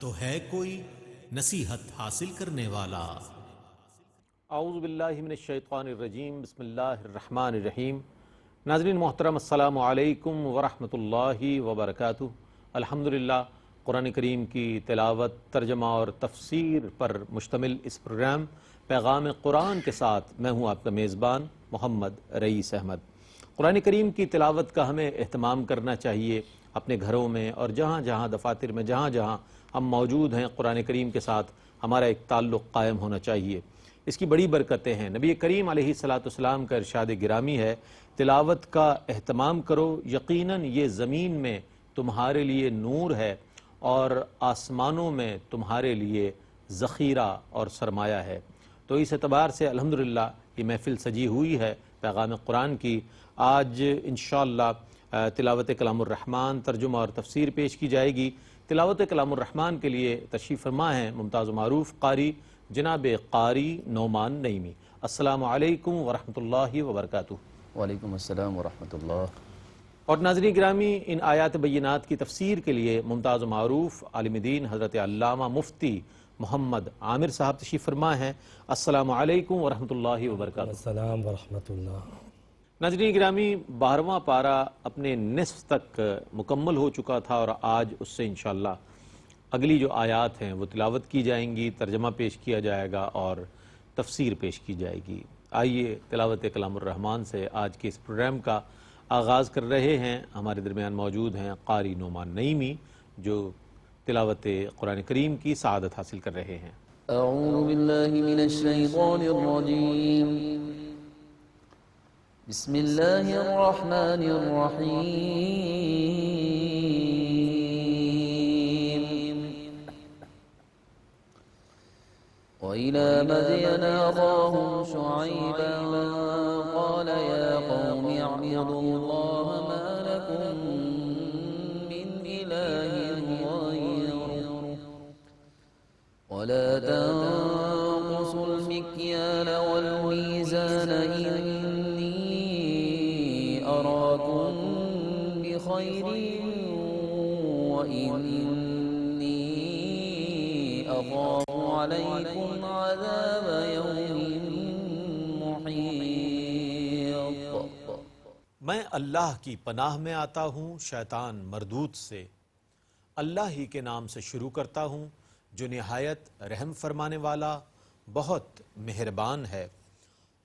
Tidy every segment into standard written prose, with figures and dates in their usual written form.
تو ہے کوئی نصیحت حاصل کرنے والا؟ اعوذ باللہ من الشیطان الرجیم، بسم اللہ الرحمن الرحیم۔ ناظرین محترم، السلام علیکم ورحمۃ اللہ وبرکاتہ۔ الحمدللہ، قرآن کریم کی تلاوت، ترجمہ اور تفسیر پر مشتمل اس پروگرام پیغام قرآن کے ساتھ میں ہوں آپ کا میزبان محمد رئیس احمد۔ قرآن کریم کی تلاوت کا ہمیں اہتمام کرنا چاہیے اپنے گھروں میں، اور جہاں جہاں دفاتر میں جہاں جہاں ہم موجود ہیں قرآن کریم کے ساتھ ہمارا ایک تعلق قائم ہونا چاہیے۔ اس کی بڑی برکتیں ہیں۔ نبی کریم علیہ السلام کا ارشاد گرامی ہے، تلاوت کا اہتمام کرو، یقیناً یہ زمین میں تمہارے لیے نور ہے اور آسمانوں میں تمہارے لیے ذخیرہ اور سرمایہ ہے۔ تو اس اعتبار سے الحمدللہ یہ محفل سجی ہوئی ہے پیغام قرآن کی۔ آج انشاءاللہ تلاوت کلام الرحمن، ترجمہ اور تفسیر پیش کی جائے گی۔ تلاوت کلام الرحمن کے لیے تشریف فرما ہیں ممتاز و معروف قاری جناب قاری نعمان نعیمی۔ السلام علیکم ورحمۃ اللہ وبرکاتہ۔ وعلیکم السلام ورحمۃ اللہ۔ اور ناظرین گرامی، ان آیات بینات کی تفسیر کے لیے ممتاز و معروف عالم دین حضرت علامہ مفتی محمد عامر صاحب تشریف فرما ہیں۔ السلام علیکم ورحمۃ اللہ وبرکاتہ۔ السلام ورحمۃ اللہ۔ ناظرین گرامی، 12واں پارہ اپنے نصف تک مکمل ہو چکا تھا، اور آج اس سے انشاءاللہ اگلی جو آیات ہیں وہ تلاوت کی جائیں گی، ترجمہ پیش کیا جائے گا اور تفسیر پیش کی جائے گی۔ آئیے تلاوت کلام الرحمن سے آج کے اس پروگرام کا آغاز کر رہے ہیں۔ ہمارے درمیان موجود ہیں قاری نعمان نعیمی، جو تلاوت قرآن کریم کی سعادت حاصل کر رہے ہیں۔ اعوذ باللہ من الشیطان الرجیم، بسم اللہ الرحمن الرحیم۔ وَإِلَى مَدْيَنَ أَخَاهُمْ شُعَيْبًا قَالَ يَا قَوْمِ اعْبُدُوا اللَّهَ مَا لَكُم مِّنْ إِلَٰهٍ غَيْرُهُ وَلَا تَنقُصُوا الْمِكْيَالَ وَالْمِيزَانَ إِنِّي أَرَاكُم بِخَيْرٍ وَإِنِّي أَخَافُ عَلَيْكُمْ عَذَابَ يَوْمٍ مُحِيطٍ۔ میں اللہ کی پناہ میں آتا ہوں شیطان مردود سے۔ اللہ ہی کے نام سے شروع کرتا ہوں جو نہایت رحم فرمانے والا، بہت مہربان ہے۔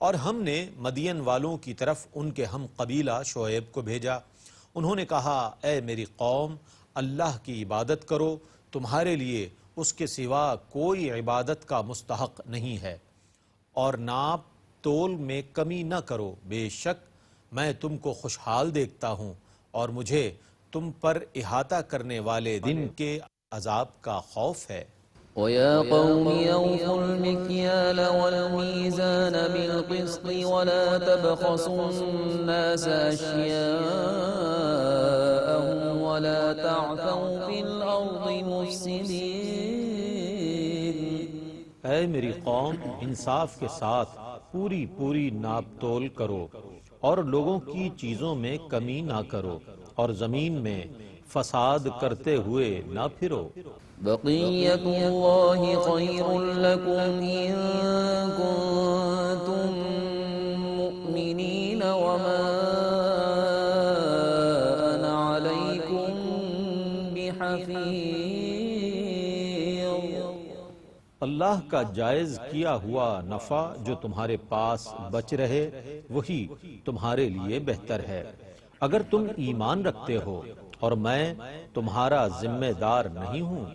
اور ہم نے مدین والوں کی طرف ان کے ہم قبیلہ شعیب کو بھیجا۔ انہوں نے کہا، اے میری قوم، اللہ کی عبادت کرو، تمہارے لیے اس کے سوا کوئی عبادت کا مستحق نہیں ہے، اور ناپ تول میں کمی نہ کرو، بے شک میں تم کو خوشحال دیکھتا ہوں اور مجھے تم پر احاطہ کرنے والے دن کے عذاب کا خوف ہے۔ وَيَا قَوْمِ أَوْفُوا الْمِكْيَالَ وَالْمِيزَانَ بِالْقِسْطِ وَلَا تَبْخَسُوا النَّاسَ أَشْيَاءَهُمْ وَلَا تَعْثَوْا فِي الْأَرْضِ مُفْسِدِينَ۔ اے میری قوم، انصاف کے ساتھ پوری پوری ناپ تول کرو، اور لوگوں کی چیزوں میں کمی نہ کرو، اور زمین میں فساد کرتے ہوئے نہ پھرو۔ بقیت اللہ خیر لکم ان کنتم مؤمنین وما انا علیکم بحفیظ۔ اللہ کا جائز کیا ہوا نفع جو تمہارے پاس بچ رہے وہی تمہارے لیے بہتر ہے، اگر تم ایمان رکھتے ہو، اور میں تمہارا ذمہ دار نہیں ہوں۔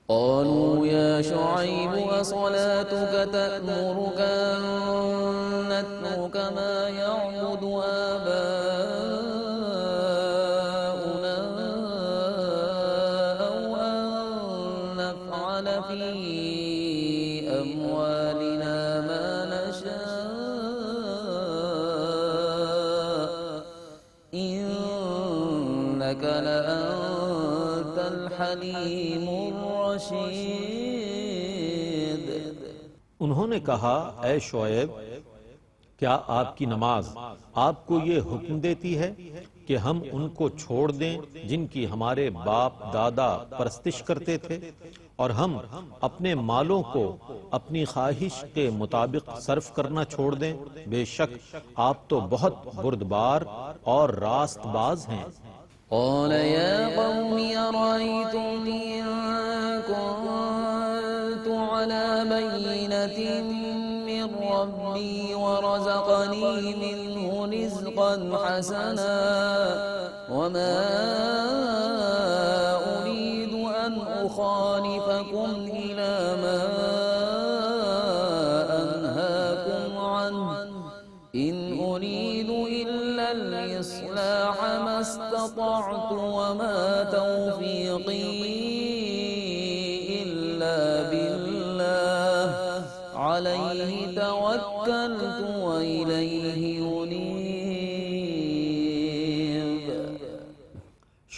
قالوا يا شعيب أصلاتك تأمرك أن نترك ما يعبد آباؤنا أو أن نفعل في أموالنا ما نشاء إنك لأنت الحليم الرشيد۔ انہوں نے کہا، اے شعیب، کیا آپ کی نماز آپ کو یہ حکم دیتی ہے کہ ہم ان کو چھوڑ دیں جن کی ہمارے باپ دادا پرستش کرتے تھے، اور ہم اپنے مالوں کو اپنی خواہش کے مطابق صرف کرنا چھوڑ دیں؟ بے شک آپ تو بہت بردبار اور راست باز ہیں۔ قال يا قوم أرأيتم إن كنت على بينة من ربي ورزقني منه رزقا حسنا وما أريد أن أخالفكم إلى ما أنهاكم عنه إن أريد إلا الإصلاح ما استطعت وما توفيقي إلا بالله عليه توكلت وإليه أنيب۔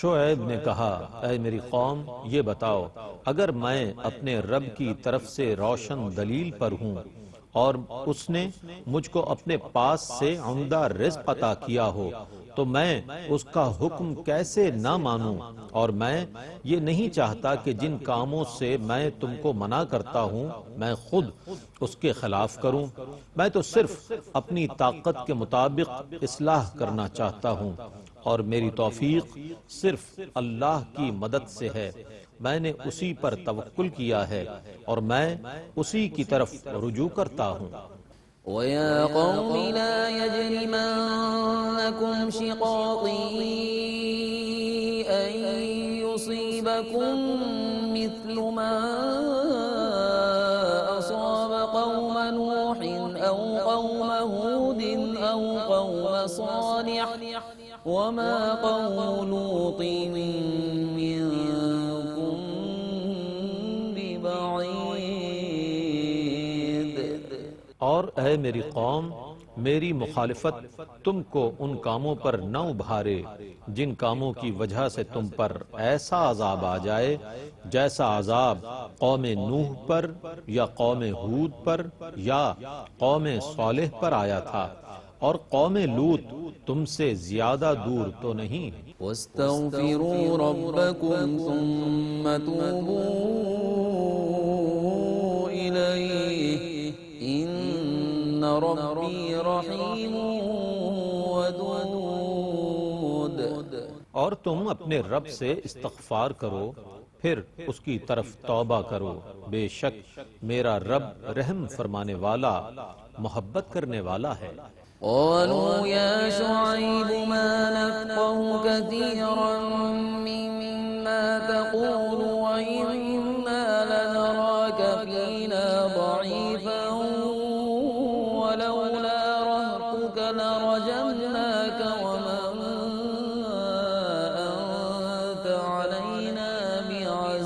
شعیب نے کہا اے میری قوم یہ بتاؤ اگر میں اپنے رب کی طرف سے روشن دلیل پر ہوں اور اس نے مجھ کو اپنے پاس سے عمدہ رزق عطا کیا ہو تو میں اس کا حکم کیسے نہ مانوں؟ اور میں یہ نہیں چاہتا کہ جن کاموں سے میں تم کو منع کرتا ہوں میں خود اس کے خلاف کروں۔ میں تو صرف اپنی طاقت کے مطابق اصلاح کرنا چاہتا ہوں اور میری توفیق صرف اللہ کی مدد سے ہے۔ میں نے اسی پر توکل کیا ہے اور میں اسی کی طرف رجوع کرتا ہوں۔ وَيَا قَوْمِ لَا يَجْرِمَنَّكُمْ شِقَاقِي أَن يُصِيبَكُم مِّثْلُ مَا أَصَابَ قَوْمَ نُوحٍ أَوْ قَوْمَ هُودٍ أَوْ قَوْمَ صَالِحٍ وَمَا قَوْمُ لُوطٍ مِّنكُم بِبَعِيدٍ۔ اور اے میری قوم میری مخالفت تم کو ان کاموں پر نہ ابھارے جن کاموں کی وجہ سے تم پر ایسا عذاب آ جائے جیسا عذاب قوم نوح پر یا قوم ہود پر یا قوم صالح پر آیا تھا، اور قوم لوط تم سے زیادہ دور تو نہیں۔ وَاسْتَغْفِرُوا رَبَّكُمْ ثُمَّ تُوبُوا إِلَيْهِ إِنَّ رَبِّي رَحِيمٌ وَدُودٌ۔ اور تم اپنے رب سے استغفار کرو پھر اس کی طرف توبہ کرو، بے شک میرا رب رحم فرمانے والا محبت کرنے والا ہے۔ قالوا يا شعيب ما نفقه كثيرا مما تقول وإنا لنراك فينا ضعيفا ولولا رهطك لرجمناك وما أنت علينا بعزيز۔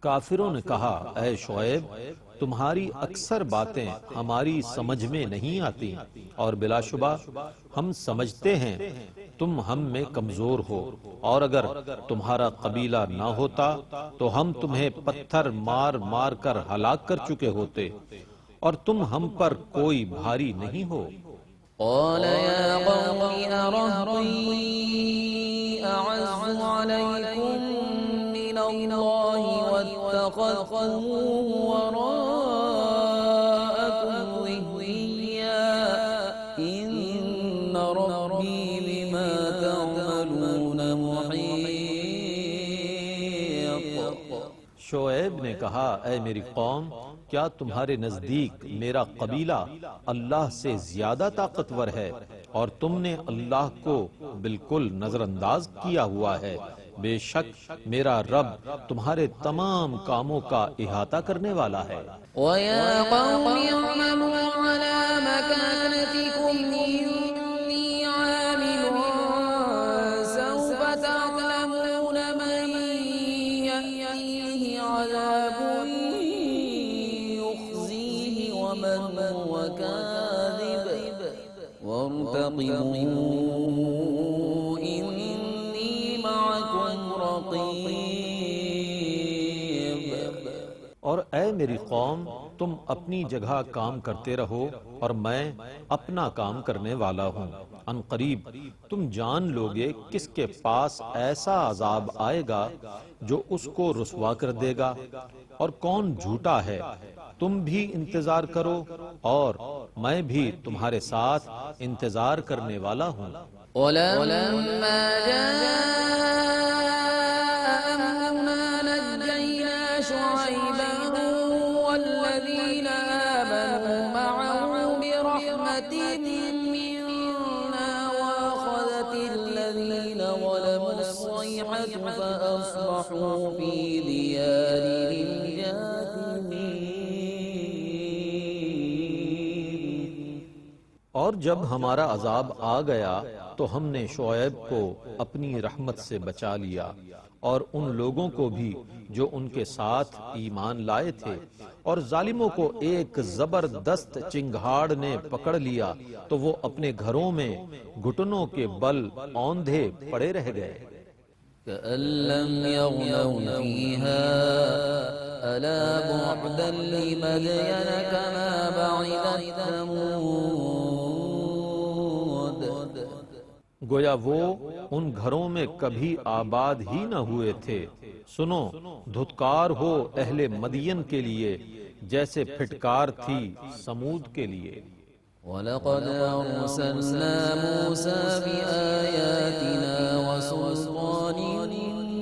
کافروں نے کہا اے شعیب تمہاری اکثر باتیں ہماری سمجھ میں نہیں آتی اور بلا شبہ ہم سمجھتے ہیں تم ہم میں کمزور ہو، اور اگر تمہارا قبیلہ نہ ہوتا تو ہم تمہیں پتھر مار مار کر ہلاک کر چکے ہوتے، اور تم ہم پر کوئی بھاری نہیں ہو۔ قال يا قوم أرهطي أعز عليكم من الله واتخذتموه وراءكم ظهريا إن ربي بما تعملون محيط۔ شعیب نے کہا اے میری قوم کیا تمہارے نزدیک میرا قبیلہ اللہ سے زیادہ طاقتور ہے اور تم نے اللہ کو بالکل نظر انداز کیا ہوا ہے؟ بے شک میرا رب تمہارے تمام کاموں کا احاطہ کرنے والا ہے۔ وَيَا قَوْمِ اعْمَلُوا عَلَى مَكَانَتِكُمْ إِنِّي عَامِلٌ سَوْفَ تَعْلَمُونَ مَن يَأْتِيهِ عَذَابٌ يُخْزِيهِ وَمَنْ هُوَ كَاذِبٌ وَارْتَقِبُوا إِنِّي مَعَكُمْ رَقِيبٌ۔ اور اے میری قوم تم اپنی جگہ کام کرتے رہو اور میں اپنا کام کرنے والا ہوں۔ ان قریب تم جان لوگے کس کے پاس ایسا عذاب آئے گا جو اس کو رسوا کر دے گا، اور کون جھوٹا ہے۔ تم بھی انتظار کرو اور میں بھی تمہارے ساتھ انتظار کرنے والا ہوں۔ ولما جاء أمرنا نجينا شعيبا والذين آمنوا معه برحمة منا وأخذت الذين ظلموا الصيحة فأصبحوا في ديارهم جاثمين۔ اور جب ہمارا عذاب آ گیا تو ہم نے شعیب کو اپنی رحمت سے بچا لیا، اور ان لوگوں کو بھی جو ان کے ساتھ ایمان لائے تھے، اور ظالموں کو ایک زبردست چنگھاڑ نے پکڑ لیا تو وہ اپنے گھروں میں گھٹنوں کے بل اوندھے پڑے رہ گئے۔ كأن لم يغنوا فيها ألا بعدا لمدين كما بعدت ثمود۔ گویا وہ ان گھروں میں کبھی آباد ہی نہ ہوئے تھے۔ سنو، دھتکار ہو اہل مدین کے لیے جیسے پھٹکار تھی سمود کے لیے۔ وَلَقَدْ أَرْسَلْنَا مُوسَى بِآيَاتِنَا وَسُلْطَانٍ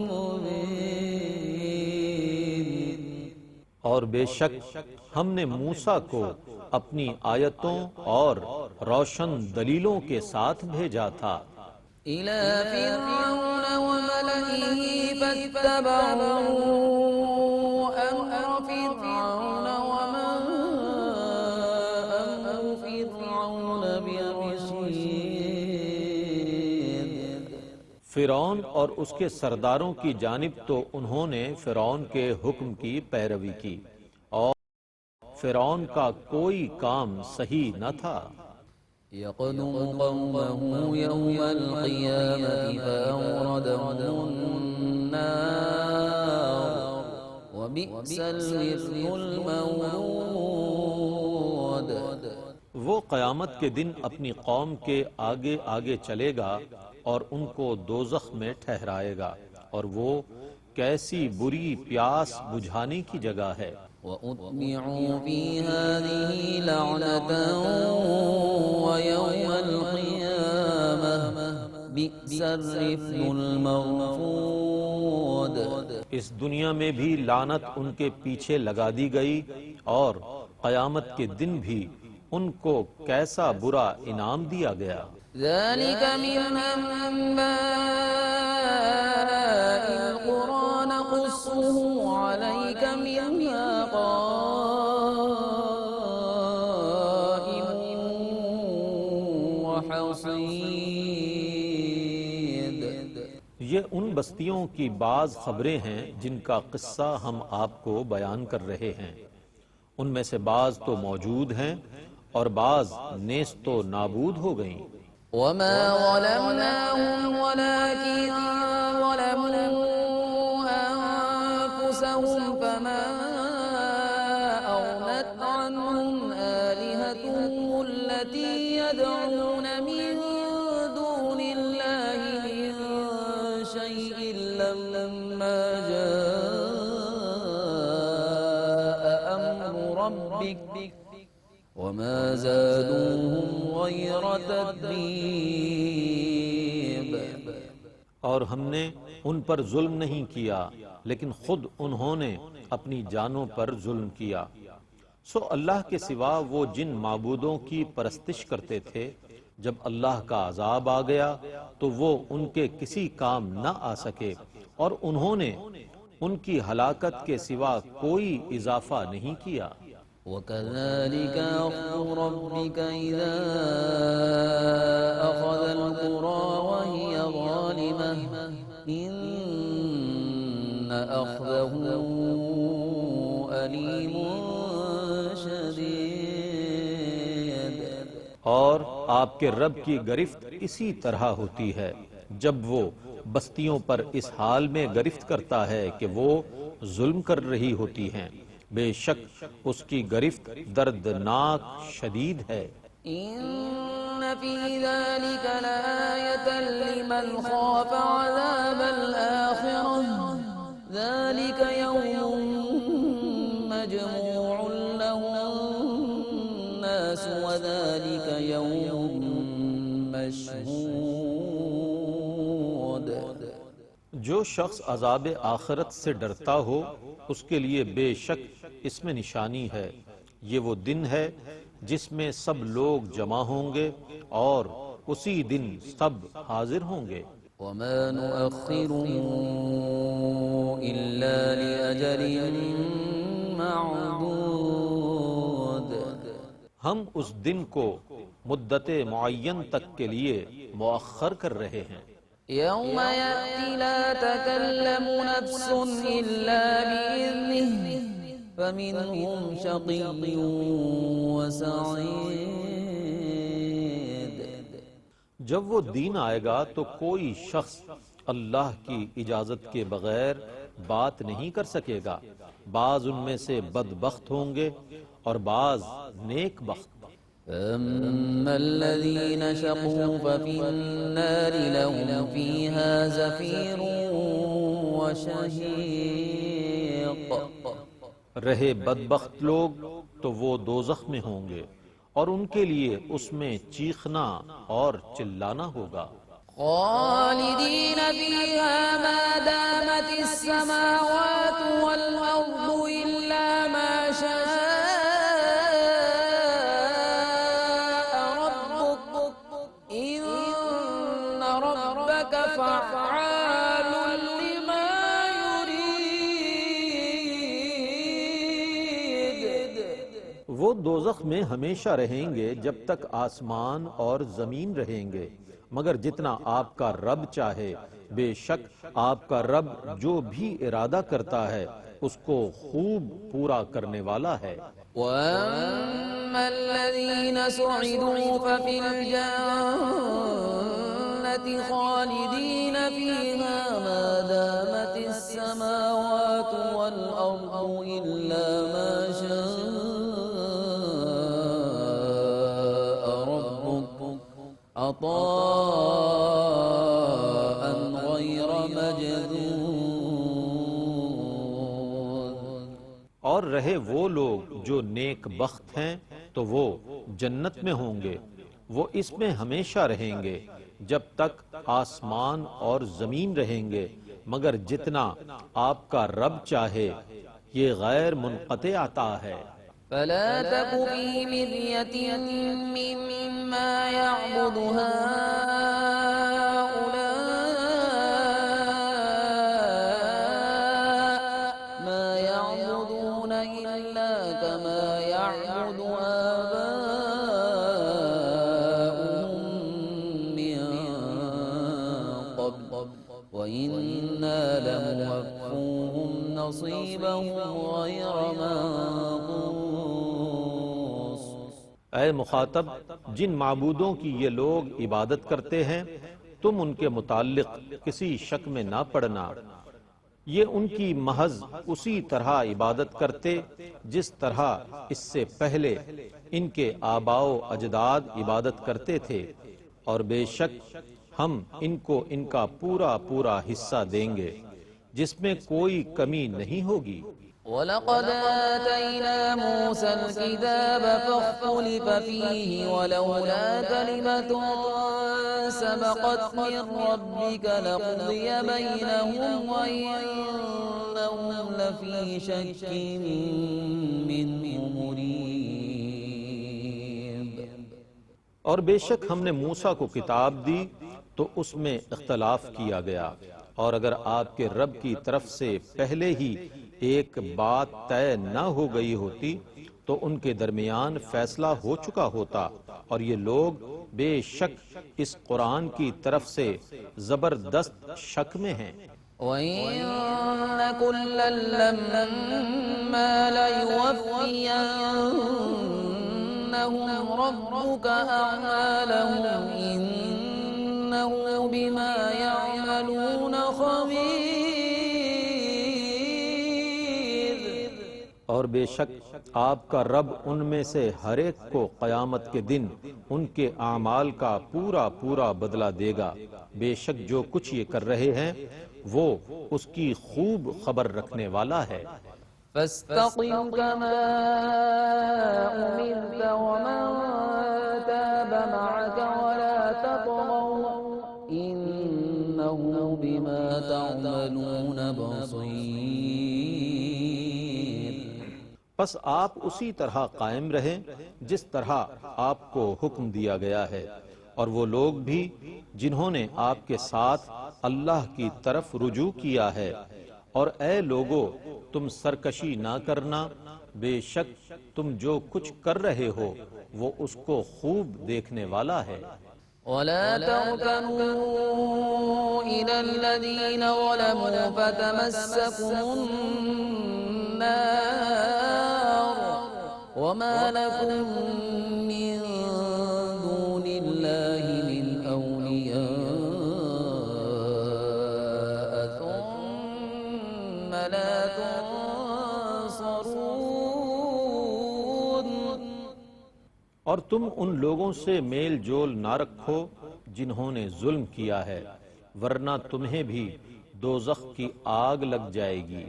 مُبِينٍ۔ اور بے شک ہم نے موسیٰ کو اپنی آیتوں اور روشن دلیلوں کے ساتھ بھیجا تھا۔ إِلَى فِرْعَوْنَ وَمَلَئِهِ فَاتَّبَعُوا أَمْرَ فِرْعَوْنَ وَمَا أَمْرُ فِرْعَوْنَ بِرَشِيدٍ۔ فرعون اور اس کے سرداروں کی جانب تو انہوں نے فرعون کے حکم کی پیروی کی، اور فرعون کا کوئی کام صحیح نہ تھا۔ يقدم قومه يوم القيامة فأوردهم النار وبئس الورد المورود۔ وہ قیامت کے دن اپنی قوم کے آگے آگے چلے گا اور ان کو دوزخ میں ٹھہرائے گا، اور وہ کیسی بری پیاس بجھانے کی جگہ ہے۔ وَأُتْبِعُوا فِي هَذِهِ لَعْنَةً وَيَوْمَ الْقِيَامَةِ بِئْسَ الرِّفْدُ الْمَرْفُودُ۔ اس دنیا میں بھی لعنت ان کے پیچھے لگا دی گئی، اور قیامت کے دن بھی ان کو کیسا برا انعام دیا گیا۔ ذَلِكَ مِنْ أَنْبَاءِ الْقُرَى نَقُصُّهُ عَلَيْكَ مِنْهَا قَائِمٌ وَحَصِيدٌ۔ یہ ان بستیوں کی بعض خبریں ہیں جن کا قصہ ہم آپ کو بیان کر رہے ہیں۔ ان میں سے بعض تو موجود ہیں اور بعض نیست و نابود ہو گئیں۔ وَمَا ظَلَمْنَاهُمْ وَلَكِنْ ظَلَمُوا أَنفُسَهُمْ فَمَا أَغْنَتْ عَنْهُمْ آلِهَتُهُمُ الَّتِي يَدْعُونَ مِن دُونِ اللَّهِ مِن شَيْءٍ لَّمَّا جَاءَ أَمْرُ رَبِّكَ وَمَا زَادُوهُمْ غَيْرَ تَتْبِيبٍ۔ اور ہم نے ان پر ظلم نہیں کیا، لیکن خود انہوں نے اپنی جانوں پر ظلم کیا۔ سو اللہ کے سوا وہ جن معبودوں کی پرستش کرتے تھے، جب اللہ کا عذاب آ گیا تو وہ ان کے کسی کام نہ آ سکے، اور انہوں نے ان کی ہلاکت کے سوا کوئی اضافہ نہیں کیا۔ وَكَذَلِكَ أَخْذُ رَبِّكَ إِذَا أَخَذَ الْقُرَى وَهِيَ ظَالِمَةٌ إِنَّ أَخْذَهُ أَلِيمٌ شَدِيدٌ۔ اور آپ کے رب کی گرفت اسی طرح ہوتی ہے جب وہ بستیوں پر اس حال میں گرفت کرتا ہے کہ وہ ظلم کر رہی ہوتی ہیں، بے شک اس کی گرفت دردناک شدید ہے۔ إِنَّ في ذلك لآية لمن خاف عذاب الآخرة ذلك يوم مجموع له الناس وذلك يوم مشهود. جو شخص عذاب آخرت سے ڈرتا ہو اس کے لیے بے شک اس میں نشانی ہے. یہ وہ دن ہے جس میں سب لوگ جمع ہوں گے اور اسی دن سب حاضر ہوں گے. وما نؤخره إلا لأجل معدود. ہم اس دن کو مدت معین تک کے لیے مؤخر کر رہے ہیں. يوم يأتي لا تكلم نفس إلا بإذنه فمنهم شقي وسعيد. جب وہ دین آئے گا تو کوئی شخص اللہ کی اجازت کے بغیر بات نہیں کر سکے گا. بعض ان میں سے بدبخت ہوں گے اور بعض نیک بخت. فأما الذين شقوا ففي النار لهم فيها زفير وشهيق. رہے بدبخت لوگ تو وہ دوزخ میں ہوں گے اور ان کے لیے اس میں چیخنا اور چلانا ہوگا. خالدين فيها ما دامت السماوات والأرض إلا ما شاء ربك إن ربك فعال لما يريد. وہ دوزخ میں ہمیشہ رہیں گے جب تک آسمان اور زمین رہیں گے مگر جتنا آپ کا رب چاہے. بے شک آپ کا رب جو بھی ارادہ کرتا ہے اس کو خوب پورا کرنے والا ہے. وَأَمَّا الَّذِينَ سُعِدُوا فَفِي الْجَنَّةِ خَالِدِينَ فِيهَا مَا دَامَتِ السَّمَاوَاتُ وَالْأَرْضُ إِلَّا مَا شَاءَ رَبُّكَ عطاء غير مجذوذ. اور رہے وہ لوگ جو نیک بخت ہیں تو وہ جنت میں ہوں گے. وہ اس میں ہمیشہ رہیں گے جب تک آسمان اور زمین رہیں گے مگر جتنا آپ کا رب چاہے. یہ غیر منقطع عطا ہے. فلا تك في مرية مما يعبد هؤلاء ما يعبدون إلا كما يعبد آباؤهم من قبل وإنا لموفوهم نصيبهم غير منقوص. اے مخاطب، جن معبودوں کی یہ لوگ عبادت کرتے ہیں تم ان کے متعلق کسی شک میں نہ پڑنا. یہ ان کی محض اسی طرح عبادت کرتے جس طرح اس سے پہلے ان کے آباء و اجداد عبادت کرتے تھے، اور بے شک ہم ان کو ان کا پورا پورا حصہ دیں گے جس میں کوئی کمی نہیں ہوگی. وَلَقَدْ آتَيْنَا مُوسَى الْكِتَابَ فَاخْتُلِفَ فِيهِ وَلَوْلَا كَلِمَةٌ سَبَقَتْ مِنْ رَبِّكَ لَقُضِيَ بَيْنَهُمْ وَإِنَّهُمْ لَفِي شَكٍّ مِّنْهُ مُرِيبٍ. اور بے شک ہم نے موسیٰ کو کتاب دی تو اس میں اختلاف کیا گیا، اور اگر آپ کے رب کی طرف سے پہلے ہی ایک بات طے نہ ہو گئی ہوتی تو ان کے درمیان فیصلہ ہو چکا ہوتا، اور یہ لوگ بے شک اس قرآن کی طرف سے زبردست شک میں ہیں. وَإِنَّ كُلًّا لَّمَّا لَيُوَفِّيَنَّهُمْ رَبُّكَ أَعْمَالَهُمْ إِنَّهُ بِمَا يَعْمَلُونَ خَبِيرٌ. اور اور بے شک آپ کا رب ان میں سے ہر ایک کو قیامت کے دن ان کے اعمال کا پورا پورا بدلہ دے گا۔ بے شک جو کچھ یہ کر رہے ہیں وہ اس کی خوب خبر رکھنے والا ہے۔ فاستقم كما أمرت ومن تاب معك ولا تطغوا إنه بما تعملون بصير۔ پس آپ اسی طرح قائم رہیں جس طرح آپ کو حکم دیا گیا ہے، اور وہ لوگ بھی جنہوں نے آپ کے ساتھ اللہ کی طرف رجوع کیا ہے۔ اور اے لوگو تم سرکشی نہ کرنا، بے شک تم جو کچھ کر رہے ہو وہ اس کو خوب دیکھنے والا ہے۔ ولا تركنوا إلى الذين ظلموا فتمسكم النار وما لكم من دون الله من أولياء ثم لا تنصرون۔ اور تم ان لوگوں سے میل جول نہ رکھو جنہوں نے ظلم کیا ہے، ورنہ تمہیں بھی دوزخ کی آگ لگ جائے گی،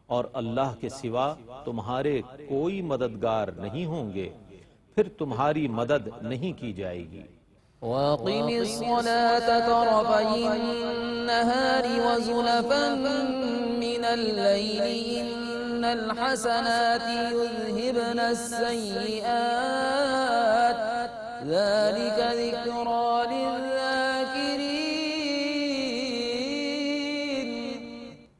اور اللہ کے سوا تمہارے کوئی مددگار نہیں ہوں گے، پھر تمہاری مدد نہیں کی جائے گی۔ وَأَقِمِ الصَّلَاةَ طَرَفَيِ النَّهَارِ وَزُلَفًا مِّنَ اللَّيْلِ إِنَّ الْحَسَنَاتِ يُذْهِبْنَ السَّيِّئَاتِ ذَلِكَ ذِكْرَى لِلذَّاكِرِينَ۔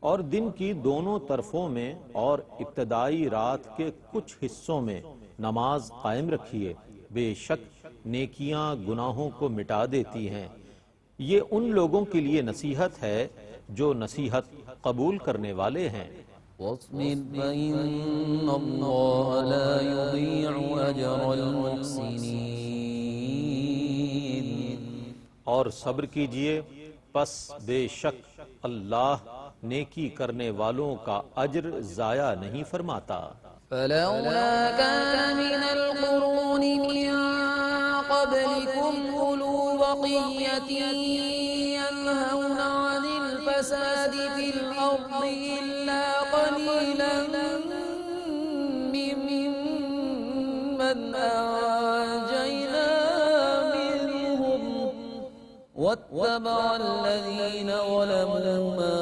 اور دن کی دونوں طرفوں میں اور ابتدائی رات کے کچھ حصوں میں نماز قائم رکھیے، بے شک نیکیاں گناہوں کو مٹا دیتی ہیں۔ یہ ان لوگوں کے لیے نصیحت ہے جو نصیحت قبول کرنے والے ہیں۔ وَاصْبِرْ فَإِنَّ اللَّهَ لَا يُضِيعُ أَجْرَ الْمُحْسِنِينَ۔ اور صبر کیجئے، پس بے شک اللہ نیکی کرنے والوں کا اجر ضائع نہیں فرماتا۔ فلولا كان من القرون من قبلكم أولو بقية ينهون عن الفساد في الأرض إلا قليلا ممن أنجينا منهم واتبع الذين ظلموا ما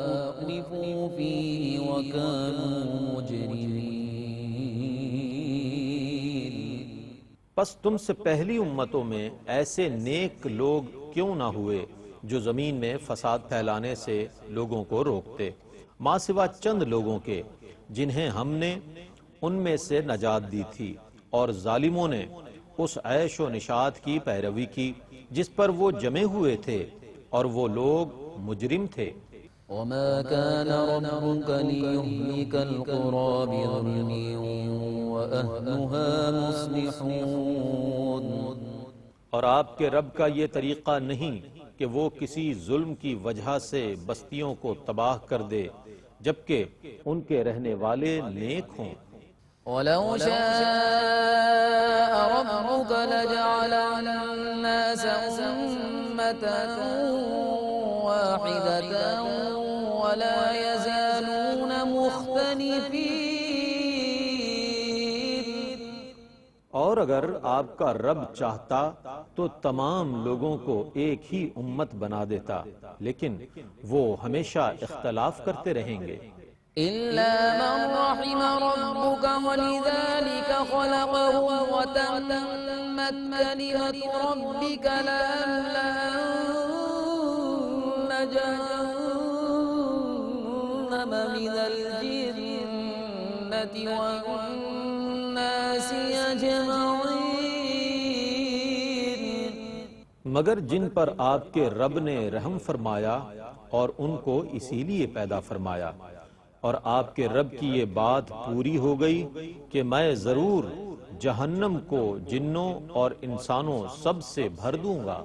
أترفوا فيه وكانوا مجرمين۔ پس تم سے پہلی امتوں میں ایسے نیک لوگ کیوں نہ ہوئے جو زمین میں فساد پھیلانے سے لوگوں کو روکتے، ماں سوا چند لوگوں کے جنہیں ہم نے ان میں سے نجات دی تھی، اور ظالموں نے اس عیش و نشاط کی پیروی کی جس پر وہ جمے ہوئے تھے، اور وہ لوگ مجرم تھے۔ وما كان ربك ليهلك القرى بظلم وأهلها مصلحون۔ اور آپ کے رب کا یہ طریقہ نہیں کہ وہ کسی ظلم کی وجہ سے بستیوں کو تباہ کر دے جبکہ ان کے رہنے والے نیک ہوں۔ ولو شاء ربك لجعل الناس أمة واحدة ولا يزالون مختلفين۔ اور اگر آپ کا رب چاہتا تو تمام لوگوں کو ایک ہی امت بنا دیتا، لیکن وہ ہمیشہ اختلاف کرتے رہیں گے۔ إلا من رحم ربك ولذلك خلقهم وتمت كلمة ربك لأملأن جهنم من الجنة والناس أجمعين۔ مگر جن پر آپ کے رب نے رحم فرمایا اور ان کو اسی لیے پیدا فرمایا، اور آپ کے رب کی یہ بات پوری ہو گئی کہ میں ضرور جہنم کو جنوں اور انسانوں سب سے بھر دوں گا۔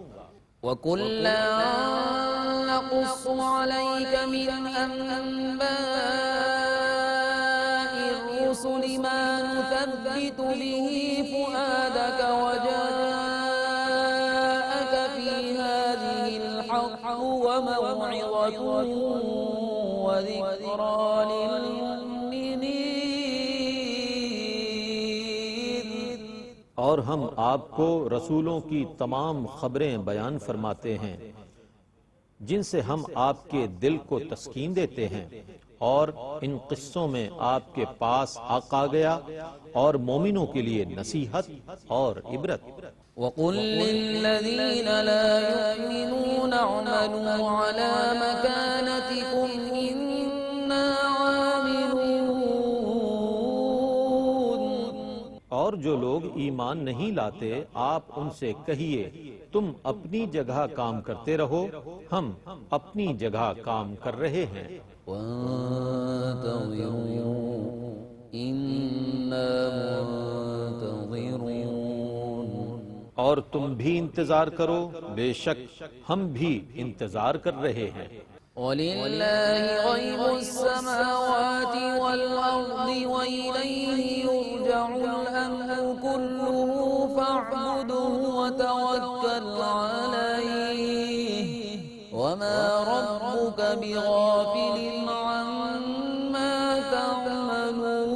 وَكُلًّا نَقُصُّ عَلَيْكَ مِنْ أَنبَاءِ الرسل ما نثبت به فؤادك وجاءك في هذه الحق وموعظة وذكرى للمؤمنين. اور ہم آپ کو رسولوں کی تمام خبریں بیان فرماتے ہیں جن سے ہم آپ کے دل کو تسکین دیتے ہیں، اور ان قصوں میں آپ کے پاس حق آ گیا اور مومنوں کے لیے نصیحت اور عبرت. وقل للذين لا يؤمنون اعملوا على مكانتكم إنا عاملون. اور جو لوگ ایمان نہیں لاتے آپ ان سے کہیے تم اپنی جگہ کام کرتے رہو، ہم اپنی جگہ کام کر رہے ہیں. وانتظروا إنا منتظرون. اور تم بھی انتظار کرو، بے شک ہم بھی انتظار کر رہے ہیں. وَلِلَّهِ غَيْبُ السَّمَاوَاتِ وَالْأَرْضِ وَإِلَيْهِ يُرْجَعُ الْأَمْرُ كُلُّهُ فَاعْبُدْهُ وَتَوَكَّلْ عَلَيْهِ وَمَا رَبُّكَ بِغَافِلٍ عَمَّا تَعْمَلُونَ.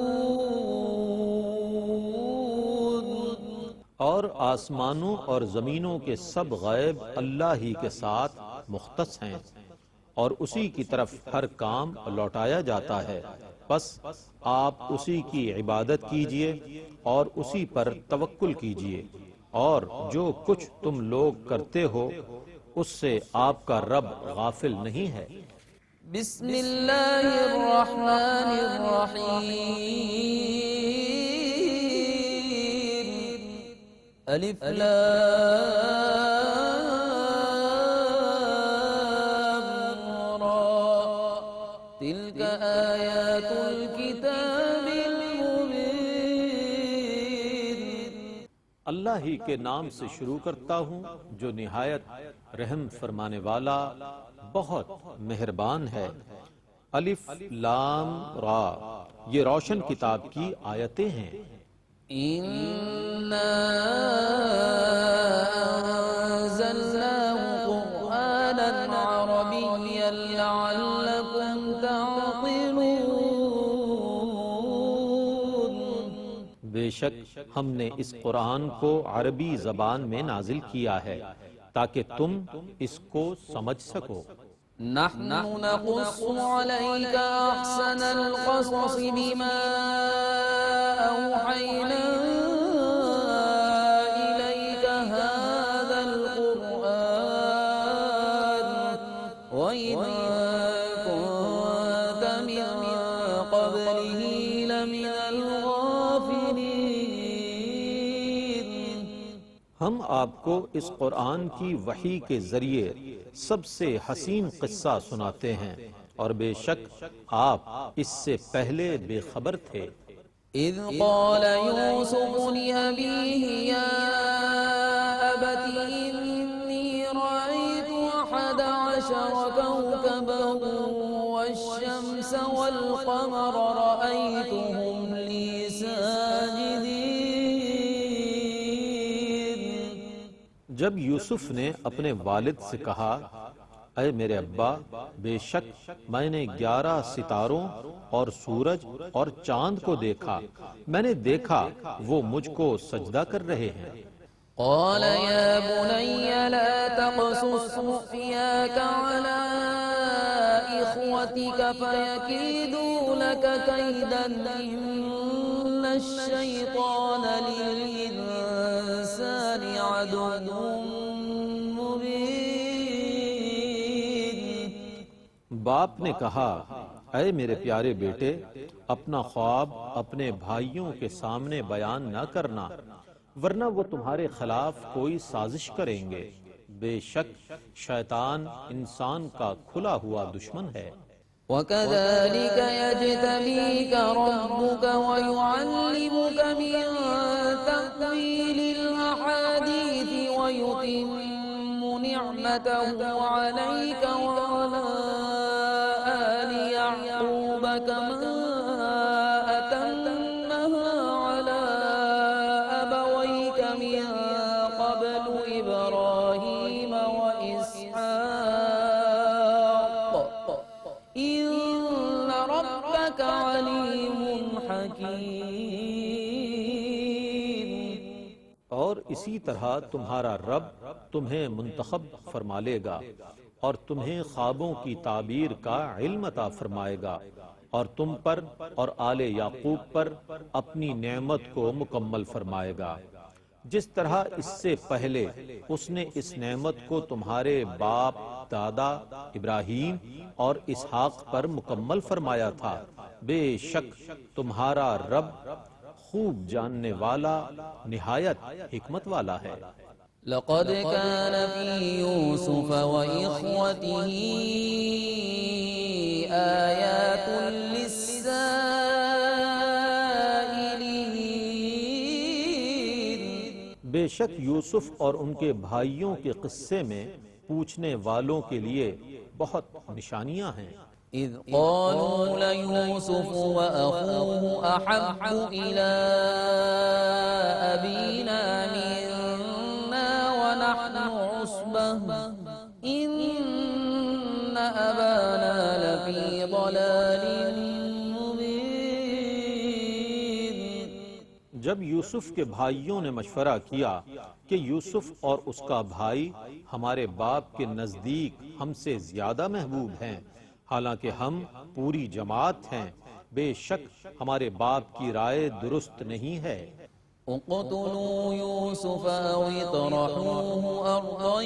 اور آسمانوں اور زمینوں کے سب غیب اللہ ہی کے ساتھ مختص ہیں، اور اسی کی طرف ہر کام لوٹایا جاتا ہے. بس آپ اسی کی عبادت کیجئے اور اسی پر توکل کیجئے، اور جو کچھ تم لوگ کرتے ہو اس سے آپ کا رب غافل نہیں ہے. بسم اللہ الرحمن الرحیم. الف لام را تلک آیات الکتاب المبین. اللہ ہی کے نام سے شروع کرتا ہوں جو نہایت رحم فرمانے والا بہت مہربان ہے. الف لام را یہ روشن کتاب کی آیتیں ہیں. إِنَّا أَنزَلْنَاهُ قُرْآنًا عَرَبِيًّا لَعَلَّكُمْ تَعْقِلُونَ. بے شک ہم نے اس قرآن کو عربی زبان میں نازل کیا ہے تاکہ تم اس کو سمجھ سکو. نحن نقص عليك أحسن القصص بما أوحينا إليك هذا القرآن وإن كنت من قبله لمن الغافلين. ہم آپ کو اس قرآن کی وحی کے ذریعے سب سے حسین قصہ سناتے ہیں، اور بے شک آپ اس سے پہلے بے خبر تھے. إذ قال يوسف لأبيه يا أبت إني رأيت 11 كوكبا والشمس والقمر رأيتهم لي ساجدين. جب یوسف نے اپنے والد سے کہا اے میرے ابا، بے شک میں نے 11 ستاروں اور سورج اور چاند کو دیکھا، میں نے دیکھا وہ مجھ کو سجدہ کر رہے ہیں. قال يا بني لا تقصص رؤياك على إخوتك فيكيدوا لك كيدا إن الشيطان للإنسان عدو مبين. باپ نے کہا اے میرے پیارے بیٹے، اپنا خواب اپنے بھائیوں کے سامنے بیان نہ کرنا، ورنہ وہ تمہارے خلاف کوئی سازش کریں گے. بے شک شیطان انسان کا کھلا ہوا دشمن ہے. وكذلك يجتبيك ربك ويعلمك من تأويل الأحاديث ويتم نعمته عليك وعلى آل يعقوب كما أتمها حكيم اور اسی طرح تمہارا رب تمہیں منتخب فرما لے گا اور تمہیں خوابوں کی تعبیر کا علم عطا فرمائے گا اور تم پر اور آل یعقوب پر اپنی نعمت کو مکمل فرمائے گا، جس طرح اس سے پہلے اس نے اس نعمت کو تمہارے باپ دادا ابراہیم اور اسحاق پر مکمل فرمایا تھا۔ بے شک تمہارا رب خوب جاننے والا نہایت حکمت والا ہے۔ لقد كان في يوسف وإخوته آيات للسائلين بے شک یوسف اور ان کے بھائیوں کے قصے میں پوچھنے والوں کے لیے بہت نشانیاں ہیں۔ إذ قالوا ليوسف وأخوه أحب إلى أبينا منا ونحن عصبة إن أبانا لفي ضلال مبين جب یوسف کے بھائیوں نے مشورہ کیا کہ یوسف اور اس کا بھائی ہمارے باپ کے نزدیک ہم سے زیادہ محبوب ہیں حالانکہ ہم پوری جماعت ہیں، بے شک ہمارے باپ کی رائے درست نہیں ہے۔ اقتلوا يوسف أو اطرحوه أرضا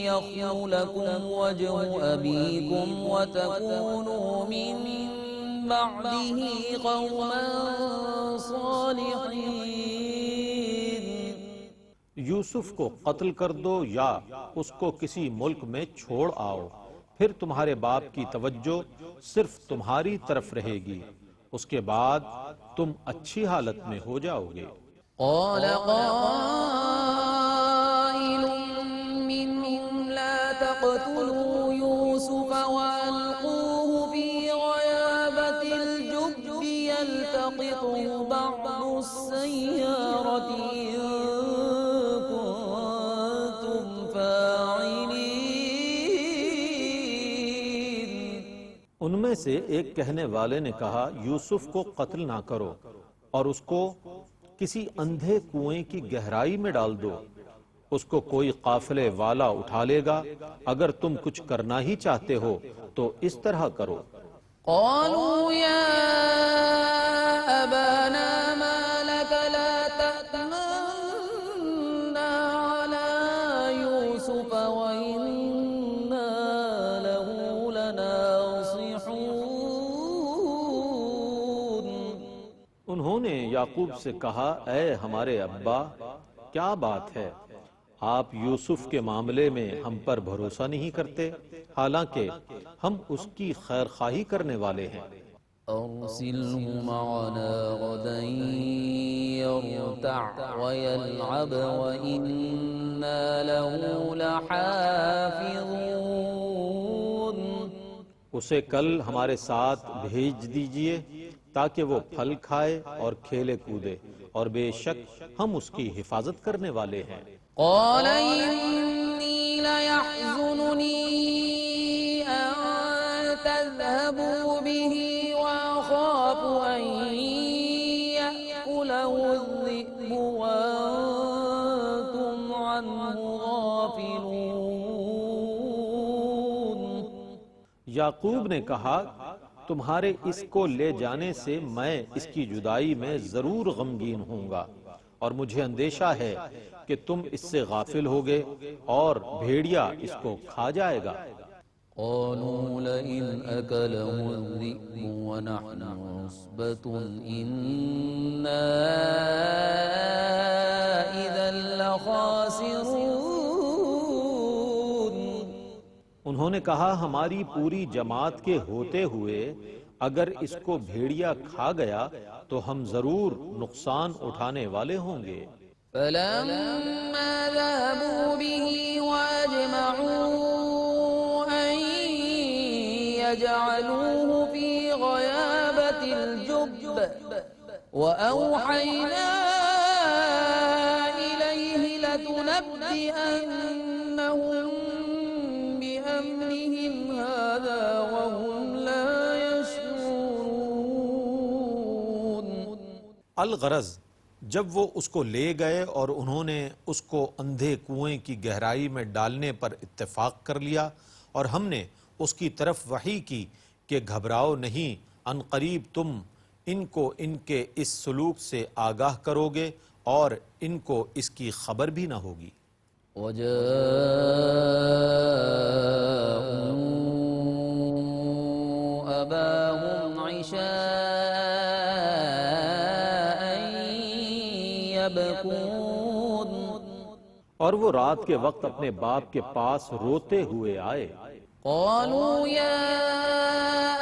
يخل لكم وجه أبيكم وتكونوا من بعده قوما صالحين یوسف کو قتل کر دو یا اس کو کسی ملک میں چھوڑ آؤ، پھر تمہارے باپ کی توجہ صرف تمہاری طرف رہے گی، اس کے بعد تم اچھی حالت میں ہو جاؤ گے۔ قال قائل منهم لا تقتلوا يوسف وألقوه في غيابة الجب يلتقطه بعض السيارة إن كنتم فاعلين ان میں سے ایک کہنے والے نے کہا یوسف کو قتل نہ کرو اور اس کو کسی اندھے کنویں کی گہرائی میں ڈال دو، اس کو کوئی قافلے والا اٹھا لے گا، اگر تم کچھ کرنا ہی چاہتے ہو تو اس طرح کرو۔ قالوا يا أبانا ما لك لا تأمنا على يوسف وإنا له لناصحون انہوں نے یعقوب سے کہا اے ہمارے ابا کیا بات ہے، آپ یوسف کے معاملے میں ہم پر بھروسہ نہیں کرتے حالانکہ ہم اس کی خیر خواہی کرنے والے ہیں۔ أرسله معنا غدا يرتع ويلعب وإنا له لحافظون اسے کل ہمارے ساتھ بھیج دیجئے تاکہ وہ پھل کھائے اور کھیلے کودے، اور بے شک ہم اس کی حفاظت کرنے والے ہیں۔ قال إني ليحزنني أن تذهبوا به وأخاف أن يأكله الذئب وأنتم عنه غافلون یعقوب نے کہا تمہارے اس کو لے جانے سے میں اس کی جدائی میں ضرور غمگین ہوں گا، اور مجھے اندیشہ ہے کہ تم اس سے غافل ہوگے اور بھیڑیا اس کو کھا جائے گا۔ قالوا لئن أكله الذئب ونحن عصبة إنا إذا لخاسرون انہوں نے کہا ہماری پوری جماعت کے ہوتے ہوئے اگر اس کو بھیڑیا کھا گیا تو ہم ضرور نقصان اٹھانے والے ہوں گے۔ فلما ذهبوا به وأجمعوا أن يجعلوه في غيابة الجب وأوحينا إليه لتنبئنهم بأمرهم هذا وهم لا يشعرون الغرض جب وہ اس کو لے گئے اور انہوں نے اس کو اندھے کنویں کی گہرائی میں ڈالنے پر اتفاق کر لیا، اور ہم نے اس کی طرف وحی کی کہ گھبراؤ نہیں، ان قریب تم ان کو ان کے اس سلوک سے آگاہ کرو گے اور ان کو اس کی خبر بھی نہ ہوگی۔ وجاءوا أباهم عشاء يبكون اور وہ رات کے وقت اپنے باپ کے پاس روتے ہوئے آئے۔ قالوا يا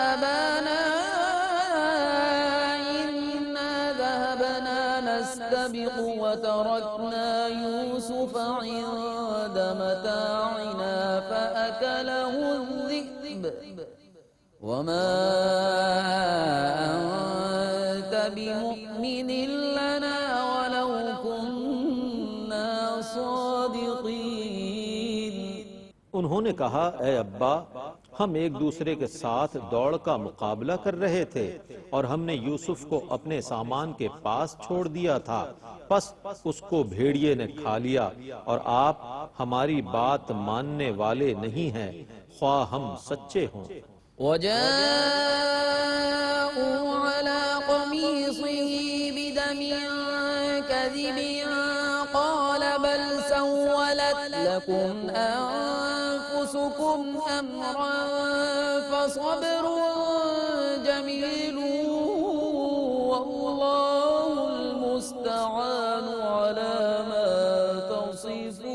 أبانا إنا ذهبنا نستبق وتركنا يوسف عند متاعنا فأكله الذئب وما أنت بمؤمن لنا ولو كنا صادقين۔ انہوں نے کہا اے ابا، ہم ایک دوسرے کے ساتھ دوڑ کا مقابلہ کر رہے تھے اور ہم نے یوسف کو اپنے سامان کے پاس چھوڑ دیا تھا، پس اس کو بھیڑیے نے کھا لیا، اور آپ ہماری بات ماننے والے نہیں ہیں خواہ ہم سچے ہوں۔ وجاءوا على قميصه بدم كذب قال بل سولت لكم أنفسكم أمرا فصبر جميل والله المستعان على ما تصفون۔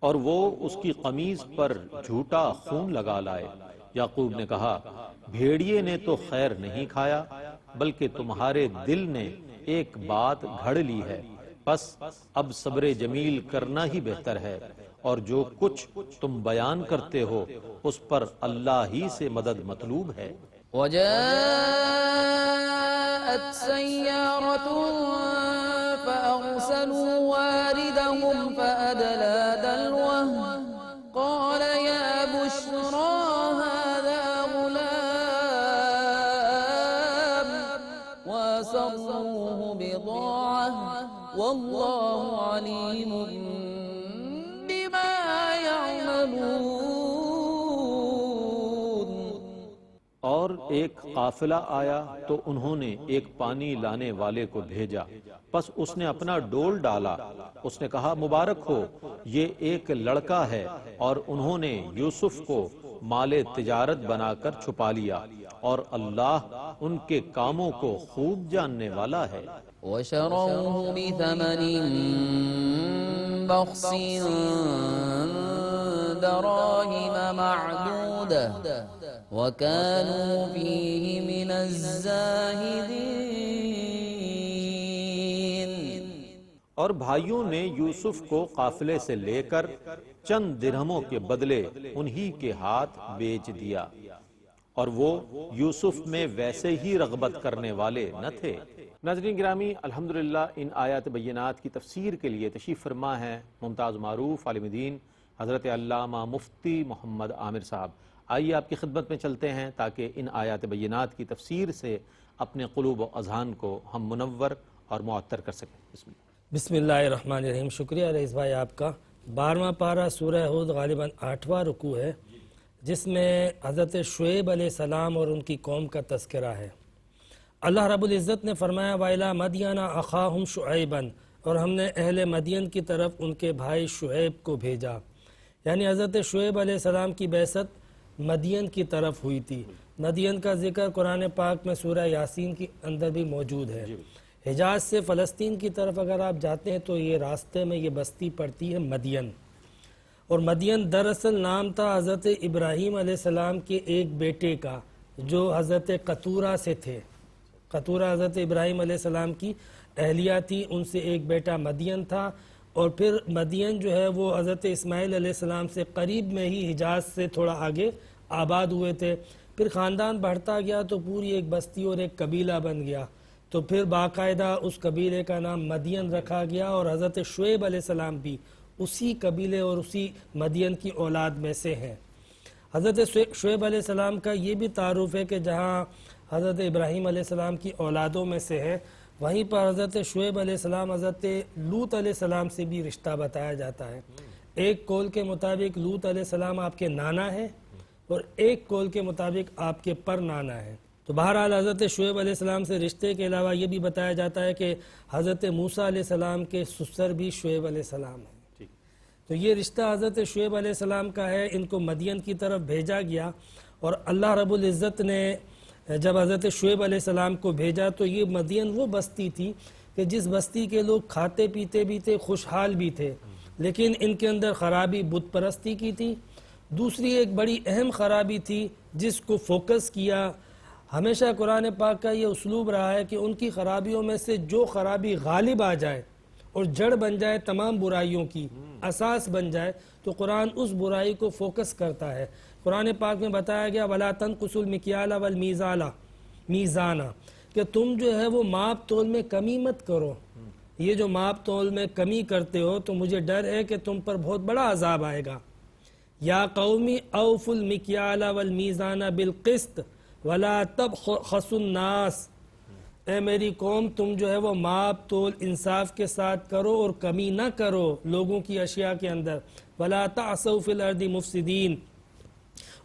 اور وہ اس کی قمیض پر جھوٹا خون لگا لائے۔ یعقوب نے کہا بھیڑیے نے تو خیر نہیں کھایا، بلکہ تمہارے دل نے ایک بات گھڑ لی ہے، بس اب صبر جمیل کرنا ہی بہتر ہے، اور جو کچھ تم بیان کرتے ہو اس پر اللہ ہی سے مدد مطلوب ہے۔ وجاءت سيارة فأرسلوا واردهم فأدلى دلوه قال يا بشرى هذا غلام وأسروه بضاعة والله عليم بما يعملون۔ اور ایک قافلہ آیا تو انہوں نے ایک پانی لانے والے کو بھیجا، پس اس نے اپنا ڈول ڈالا، اس نے کہا مبارک ہو، یہ ایک لڑکا ہے، اور انہوں نے یوسف کو مال تجارت بنا کر چھپا لیا، اور اللہ ان کے کاموں کو خوب جاننے والا ہے۔ وشروه بثمن بخس دراهم معدودة وكانوا فيه من الزاهدين۔ اور بھائیوں نے یوسف کو قافلے سے لے کر چند درہموں کے بدلے انہی کے ہاتھ بیچ دیا، اور وہ یوسف میں ویسے ہی رغبت کرنے والے نہ تھے۔ ناظرین گرامی، الحمدللہ ان آیات بینات کی تفسیر کے لیے تشریف فرما ہے ممتاز معروف عالم دین حضرت علامہ مفتی محمد عامر صاحب۔ آئیے آپ کی خدمت میں چلتے ہیں تاکہ ان آیات بینات کی تفسیر سے اپنے قلوب و اذہان کو ہم منور اور معطر کر سکیں۔ بسم اللہ الرحمن الرحیم۔ شکریہ رئیس بھائی آپ کا۔ 12واں پارہ سورہ ہود غالباً 8واں رکوع ہے، جس میں حضرت شعیب علیہ السلام اور ان کی قوم کا تذکرہ ہے۔ اللہ رب العزت نے فرمایا وَإِلَىٰ مَدْيَنَ أَخَاهُمْ شُعَيْبًا، اور ہم نے اہل مدین کی طرف ان کے بھائی شعیب کو بھیجا، یعنی حضرت شعیب علیہ السلام کی بعثت مدین کی طرف ہوئی تھی۔ مدین کا ذکر قرآن پاک میں سورہ یاسین کے اندر بھی موجود ہے۔ حجاز سے فلسطین کی طرف اگر آپ جاتے ہیں تو یہ راستے میں یہ بستی پڑتی ہے مدین، اور مدین دراصل نام تھا حضرت ابراہیم علیہ السلام کے ایک بیٹے کا جو حضرت قطورہ سے تھے۔ قطورہ حضرت ابراہیم علیہ السلام کی اہلیہ تھی، ان سے ایک بیٹا مدین تھا، اور پھر مدین جو ہے وہ حضرت اسماعیل علیہ السلام سے قریب میں ہی حجاز سے تھوڑا آگے آباد ہوئے تھے۔ پھر خاندان بڑھتا گیا تو پوری ایک بستی اور ایک قبیلہ بن گیا، تو پھر باقاعدہ اس قبیلے کا نام مدین رکھا گیا، اور حضرت شعیب علیہ السلام بھی اسی قبیلے اور اسی مدین کی اولاد میں سے ہیں۔ حضرت شعیب علیہ السلام کا یہ بھی تعارف ہے کہ جہاں حضرت ابراہیم علیہ السلام کی اولادوں میں سے ہے، وہیں پر حضرت شعیب علیہ السلام حضرت لوط علیہ السلام سے بھی رشتہ بتایا جاتا ہے۔ ایک قول کے مطابق لوط علیہ السلام آپ کے نانا ہیں اور ایک قول کے مطابق آپ کے پر نانا ہیں۔ تو بہرحال حضرت شعیب علیہ السلام سے رشتے کے علاوہ یہ بھی بتایا جاتا ہے کہ حضرت موسیٰ علیہ السلام کے سسر بھی شعیب علیہ السلام ہیں۔ تو یہ رشتہ حضرت شعیب علیہ السلام کا ہے۔ ان کو مدین کی طرف بھیجا گیا اور اللہ رب العزت نے جب حضرت شعیب علیہ السلام کو بھیجا تو یہ مدین وہ بستی تھی کہ جس بستی کے لوگ کھاتے پیتے بھی تھے، خوشحال بھی تھے، لیکن ان کے اندر خرابی بت پرستی کی تھی۔ دوسری ایک بڑی اہم خرابی تھی جس کو فوکس کیا۔ ہمیشہ قرآن پاک کا یہ اسلوب رہا ہے کہ ان کی خرابیوں میں سے جو خرابی غالب آ جائے اور جڑ بن جائے تمام برائیوں کی، اساس بن جائے، تو قرآن اس برائی کو فوکس کرتا ہے۔ قرآن پاک میں بتایا گیا وَلَا تَنْقُصُوا الْمِكْيَالَ وَالْمِيزَانَ کہ تم جو ہے وہ ماپ تول میں کمی مت کرو۔ یہ جو ماپ تول میں کمی کرتے ہو تو مجھے ڈر ہے کہ تم پر بہت بڑا عذاب آئے گا۔ یا قومی اوفوا الْمِكْيَالَ وَالْمِيزَانَ بِالْقِسْطِ وَلَا تَبْخَسُوا النَّاسَ، اے میری قوم تم جو ہے وہ ماپ تول انصاف کے ساتھ کرو اور کمی نہ کرو لوگوں کی اشیاء کے اندر۔ وَلَا تَعْثَوْا فِي الْأَرْضِ مُفْسِدِينَ،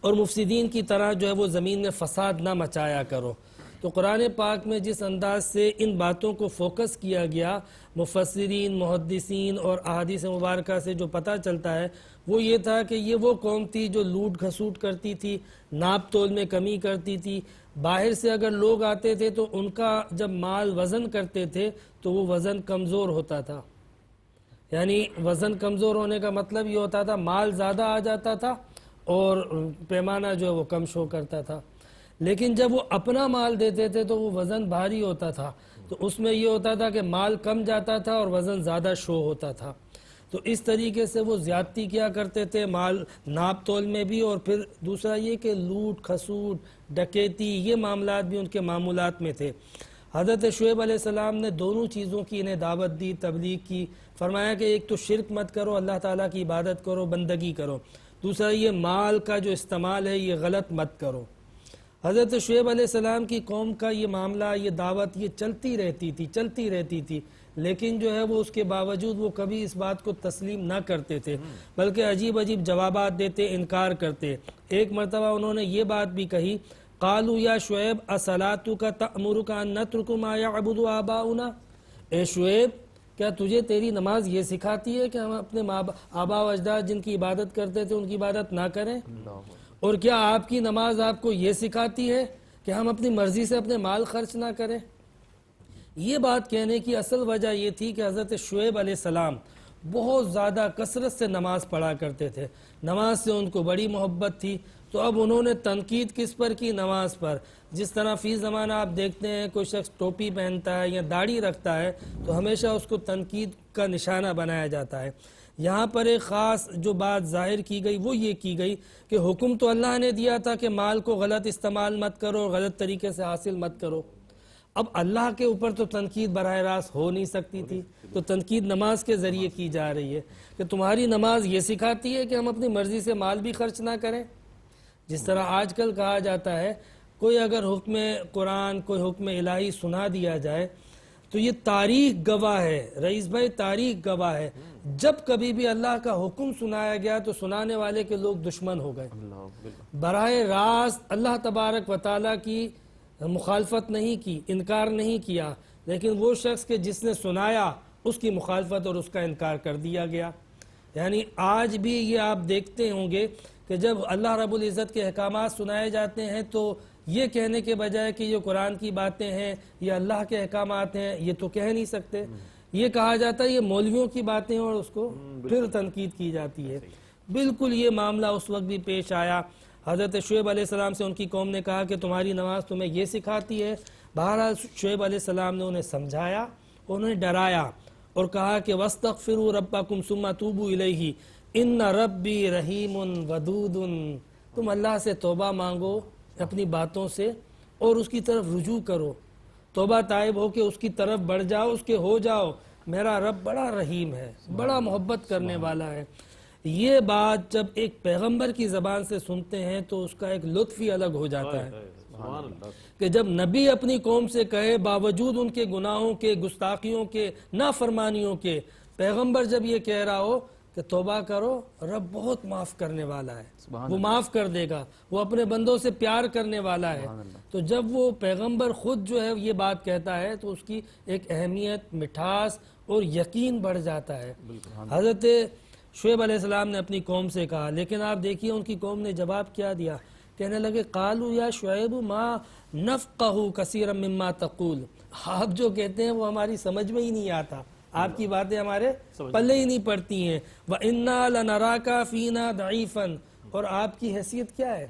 اور مفسدین کی طرح جو ہے وہ زمین میں فساد نہ مچایا کرو۔ تو قرآن پاک میں جس انداز سے ان باتوں کو فوکس کیا گیا، مفسرین، محدثین اور احادیث مبارکہ سے جو پتہ چلتا ہے وہ یہ تھا کہ یہ وہ قوم تھی جو لوٹ گھسوٹ کرتی تھی، ناپ تول میں کمی کرتی تھی۔ باہر سے اگر لوگ آتے تھے تو ان کا جب مال وزن کرتے تھے تو وہ وزن کمزور ہوتا تھا۔ یعنی وزن کمزور ہونے کا مطلب یہ ہوتا تھا مال زیادہ آ جاتا تھا اور پیمانہ جو ہے وہ کم شو کرتا تھا۔ لیکن جب وہ اپنا مال دیتے تھے تو وہ وزن بھاری ہوتا تھا، تو اس میں یہ ہوتا تھا کہ مال کم جاتا تھا اور وزن زیادہ شو ہوتا تھا۔ تو اس طریقے سے وہ زیادتی کیا کرتے تھے مال ناپ تول میں بھی، اور پھر دوسرا یہ کہ لوٹ کھسوٹ ڈکیتی یہ معاملات بھی ان کے معمولات میں تھے۔ حضرت شعیب علیہ السلام نے دونوں چیزوں کی انہیں دعوت دی، تبلیغ کی۔ فرمایا کہ ایک تو شرک مت کرو، اللہ تعالیٰ کی عبادت کرو، بندگی کرو۔ دوسرا یہ مال کا جو استعمال ہے یہ غلط مت کرو۔ حضرت شعیب علیہ السلام کی قوم کا یہ معاملہ، یہ دعوت یہ چلتی رہتی تھی، لیکن جو ہے وہ اس کے باوجود وہ کبھی اس بات کو تسلیم نہ کرتے تھے، بلکہ عجیب جوابات دیتے، انکار کرتے۔ ایک مرتبہ انہوں نے یہ بات بھی کہی، قالوا یا شعیب اصلاتک تأمرک ان نترک ما یعبد آباؤنا، اے شعیب کیا تجھے تیری نماز یہ سکھاتی ہے کہ ہم اپنے آباء و اجداد جن کی عبادت کرتے تھے ان کی عبادت نہ کریں؟ اور کیا آپ کی نماز آپ کو یہ سکھاتی ہے کہ ہم اپنی مرضی سے اپنے مال خرچ نہ کریں؟ یہ بات کہنے کی اصل وجہ یہ تھی کہ حضرت شعیب علیہ السلام بہت زیادہ کثرت سے نماز پڑھا کرتے تھے، نماز سے ان کو بڑی محبت تھی۔ تو اب انہوں نے تنقید کس پر کی؟ نماز پر۔ جس طرح فی زمانہ آپ دیکھتے ہیں کوئی شخص ٹوپی پہنتا ہے یا داڑھی رکھتا ہے تو ہمیشہ اس کو تنقید کا نشانہ بنایا جاتا ہے۔ یہاں پر ایک خاص جو بات ظاہر کی گئی وہ یہ کی گئی کہ حکم تو اللہ نے دیا تھا کہ مال کو غلط استعمال مت کرو، غلط طریقے سے حاصل مت کرو۔ اب اللہ کے اوپر تو تنقید براہ راست ہو نہیں سکتی تھی، تو تنقید نماز کے ذریعے کی جا رہی ہے کہ تمہاری نماز یہ سکھاتی ہے کہ ہم اپنی مرضی سے مال بھی خرچ نہ کریں۔ جس طرح آج کل کہا جاتا ہے کوئی اگر حکم قرآن، کوئی حکم الہی سنا دیا جائے تو یہ تاریخ گواہ ہے، رئیس بھائی تاریخ گواہ ہے، جب کبھی بھی اللہ کا حکم سنایا گیا تو سنانے والے کے لوگ دشمن ہو گئے۔ براہ راست اللہ تبارک و تعالیٰ کی مخالفت نہیں کی، انکار نہیں کیا، لیکن وہ شخص کہ جس نے سنایا اس کی مخالفت اور اس کا انکار کر دیا گیا۔ یعنی آج بھی یہ آپ دیکھتے ہوں گے کہ جب اللہ رب العزت کے احکامات سنائے جاتے ہیں تو یہ کہنے کے بجائے کہ یہ قرآن کی باتیں ہیں، یہ اللہ کے احکامات ہیں، یہ تو کہہ نہیں سکتے، یہ کہا جاتا ہے یہ مولویوں کی باتیں اور اس کو پھر تنقید کی جاتی ہے۔ بالکل یہ معاملہ اس وقت بھی پیش آیا۔ حضرت شعیب علیہ السلام سے ان کی قوم نے کہا کہ تمہاری نماز تمہیں یہ سکھاتی ہے۔ بہرحال شعیب علیہ السلام نے انہیں سمجھایا، انہیں ڈرایا اور کہا کہ وَاسْتَغْفِرُوا رَبَّكُمْ ثُمَّ تُوبُوا إِلَيْهِ إِنَّ رَبِّي رَحِيمٌ وَدُودٌ، تم اللہ سے توبہ مانگو اپنی باتوں سے اور اس کی طرف رجوع کرو، توبہ طائب ہو کے اس کی طرف بڑھ جاؤ، اس کے ہو جاؤ، میرا رب بڑا رحیم ہے، بڑا محبت کرنے والا ہے۔ یہ بات جب ایک پیغمبر کی زبان سے سنتے ہیں تو اس کا ایک لطف ہی الگ ہو جاتا ہے۔ کہ جب نبی اپنی قوم سے کہے باوجود ان کے گناہوں کے، گستاخیوں کے، نافرمانیوں کے، پیغمبر جب یہ کہہ رہا ہو کہ توبہ کرو، رب بہت معاف کرنے والا ہے، وہ معاف کر دے گا، وہ اپنے بندوں سے پیار کرنے والا ہے، تو جب وہ پیغمبر خود جو ہے یہ بات کہتا ہے تو اس کی ایک اہمیت، مٹھاس اور یقین بڑھ جاتا ہے۔ حضرت شعیب علیہ السلام نے اپنی قوم سے کہا، لیکن آپ دیکھیے ان کی قوم نے جواب کیا دیا، کہنے لگے قالوا یا شعیب ما نفقہ کثیرا مما تقول، آپ جو کہتے ہیں وہ ہماری سمجھ میں ہی نہیں آتا، آپ کی باتیں ہمارے پلے ہی نہیں پڑتی ہیں، وَإِنَّا لَنَرَاكَ فِينَا ضَعِيفًا، اور آپ کی حیثیت کیا ہے،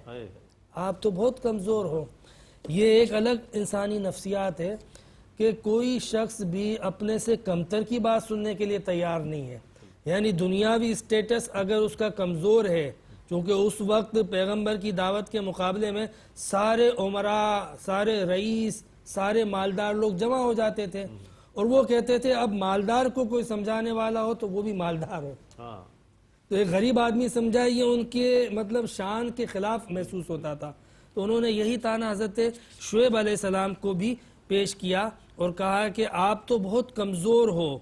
آپ تو بہت کمزور ہو۔ یہ ایک الگ انسانی نفسیات ہے کہ کوئی شخص بھی اپنے سے کمتر کی بات سننے کے لیے تیار نہیں ہے، یعنی دنیاوی اسٹیٹس اگر اس کا کمزور ہے، چونکہ اس وقت پیغمبر کی دعوت کے مقابلے میں سارے عمراء، سارے رئیس، سارے مالدار لوگ جمع ہو جاتے تھے، اور وہ کہتے تھے اب مالدار کو کوئی سمجھانے والا ہو تو وہ بھی مالدار ہو، تو ایک غریب آدمی سمجھائے، یہ ان کے مطلب شان کے خلاف محسوس ہوتا تھا، تو انہوں نے یہی طعنہ حضرت شعیب علیہ السلام کو بھی پیش کیا اور کہا کہ آپ تو بہت کمزور ہو۔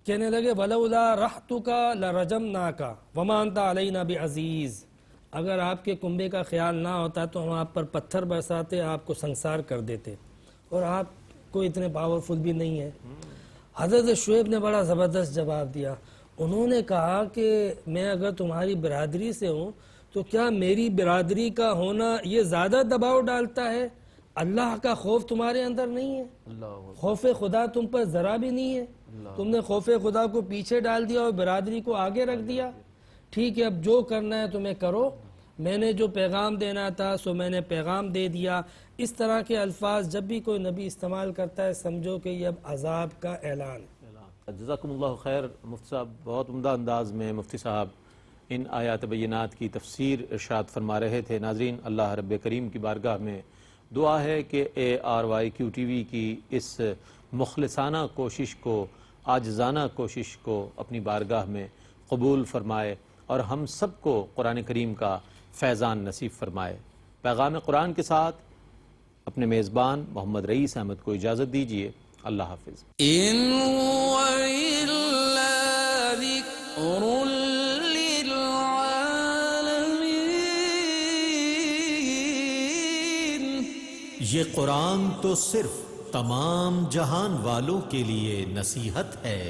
کہنے لگے وَلَوْلَا رَحْتُكَ لَرَجَمْنَاكَ وَمَا أَنْتَ عَلَيْنَا بِعَزِيزٍ، اگر آپ کے کنبے کا خیال نہ ہوتا تو ہم آپ پر پتھر برساتے، آپ کو سنسار کر دیتے، اور آپ کوئی اتنے پاورفل بھی نہیں ہے۔ حضرت شعیب نے بڑا زبردست جواب دیا، انہوں نے کہا کہ میں اگر تمہاری برادری سے ہوں تو کیا میری برادری کا ہونا یہ زیادہ دباؤ ڈالتا ہے؟ اللہ کا خوف تمہارے اندر نہیں ہے، خوف خدا تم پر ذرا بھی نہیں ہے، تم نے خوف خدا کو پیچھے ڈال دیا اور برادری کو آگے رکھ دیا۔ ٹھیک ہے، اب جو کرنا ہے تمہیں کرو، میں نے جو پیغام دینا تھا سو میں نے پیغام دے دیا۔ اس طرح کے الفاظ جب بھی کوئی نبی استعمال کرتا ہے سمجھو کہ یہ اب عذاب کا اعلان ہے۔ جزاکم اللہ خیر مفتی صاحب، بہت عمدہ انداز میں مفتی صاحب ان آیات بینات کی تفسیر ارشاد فرما رہے تھے۔ ناظرین، اللہ رب کریم کی بارگاہ میں دعا ہے کہ ARYQ کی اس مخلصانہ کوشش کو، عاجزانہ کوشش کو اپنی بارگاہ میں قبول فرمائے اور ہم سب کو قرآن کریم کا فیضان نصیب فرمائے۔ پیغام قرآن کے ساتھ اپنے میزبان محمد رئیس احمد کو اجازت دیجیے۔ اللہ حافظ۔ إن هو إلا ذكر للعالمين، یہ قرآن تو صرف تمام جہان والوں کے لیے نصیحت ہے۔